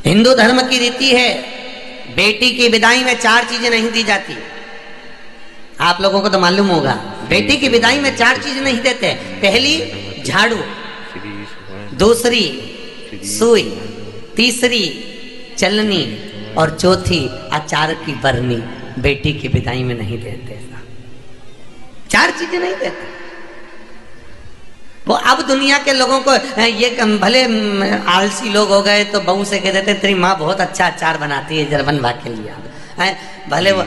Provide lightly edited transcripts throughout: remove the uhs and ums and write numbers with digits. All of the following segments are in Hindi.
हिंदू धर्म की रीति है, बेटी की विदाई में 4 चीजें नहीं दी जाती। आप लोगों को तो मालूम होगा, बेटी की विदाई में 4 चीजें नहीं देते। पहली झाड़ू, दूसरी सुई, तीसरी चलनी और चौथी अचार की बरनी। बेटी की विदाई में नहीं देते, 4 चीजें नहीं देते। वो अब दुनिया के लोगों को ये भले आलसी लोग हो गए तो बहू से कह देते तेरी माँ बहुत अच्छा अचार बनाती है, जरा बनवा के लिया है। भले वो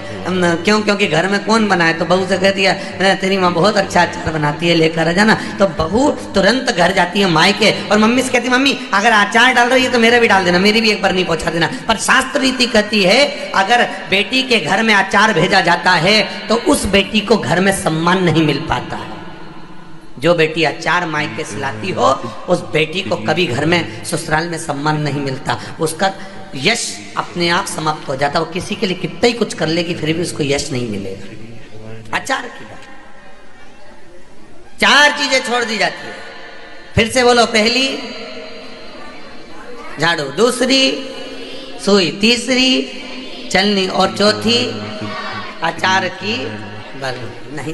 क्योंकि घर में कौन बनाए, तो बहू से कह दिया तेरी माँ बहुत अच्छा अचार बनाती है, लेकर आ जाना। तो बहू तुरंत घर जाती है मायके और मम्मी से कहती मम्मी अगर अचार डाल रही है तो मेरा भी डाल देना, मेरी भी एक बरनी पहुंचा देना। पर शास्त्र रीति कहती है अगर बेटी के घर में अचार भेजा जाता है तो उस बेटी को घर में सम्मान नहीं मिल पाता है। जो बेटी अचार मायके से लाती हो उस बेटी को कभी घर में ससुराल में सम्मान नहीं मिलता, उसका यश अपने आप समाप्त हो जाता। वो किसी के लिए कितना ही कुछ कर लेगी फिर भी उसको यश नहीं मिलेगा। अचार की बात, 4 चीजें छोड़ दी जाती है। फिर से बोलो, पहली झाड़ू, दूसरी सुई, तीसरी चलनी और चौथी अचार की बरनी। नहीं,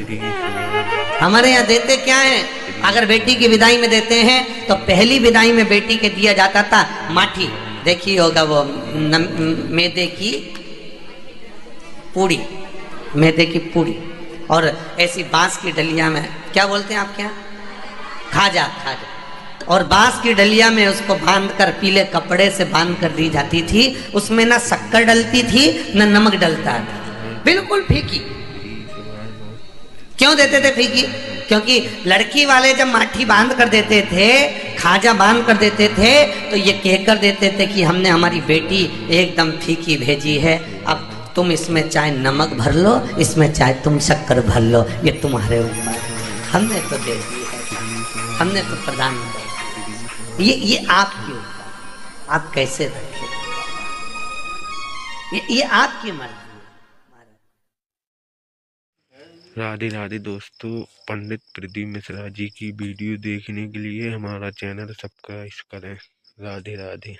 हमारे यहाँ देते क्या है, अगर बेटी की विदाई में देते हैं तो पहली विदाई में बेटी के दिया जाता था माठी, देखी होगा वो मैदे की पूड़ी, मैदे की पूड़ी, और ऐसी बांस की डलिया में, क्या बोलते हैं आपके यहाँ, खाजा, खाजा, और बांस की डलिया में उसको बांधकर पीले कपड़े से बांध कर दी जाती थी। उसमें ना शक्कर डलती थी न नमक डलता था, बिल्कुल फीकी। क्यों देते थे फीकी? क्योंकि लड़की वाले जब माठी बांध कर देते थे, खाजा बांध कर देते थे, तो ये कह कर देते थे कि हमने हमारी बेटी एकदम फीकी भेजी है, अब तुम इसमें चाहे नमक भर लो, इसमें चाहे तुम शक्कर भर लो, ये तुम्हारे ऊपर, हमने तो दे दी है, हमने तो प्रदान किया। ये आपके ऊपर, आप कैसे रखें, ये आपकी मर्जी। राधे राधे दोस्तों, पंडित प्रदीप मिश्रा जी की वीडियो देखने के लिए हमारा चैनल सब्सक्राइब करें। राधे राधे।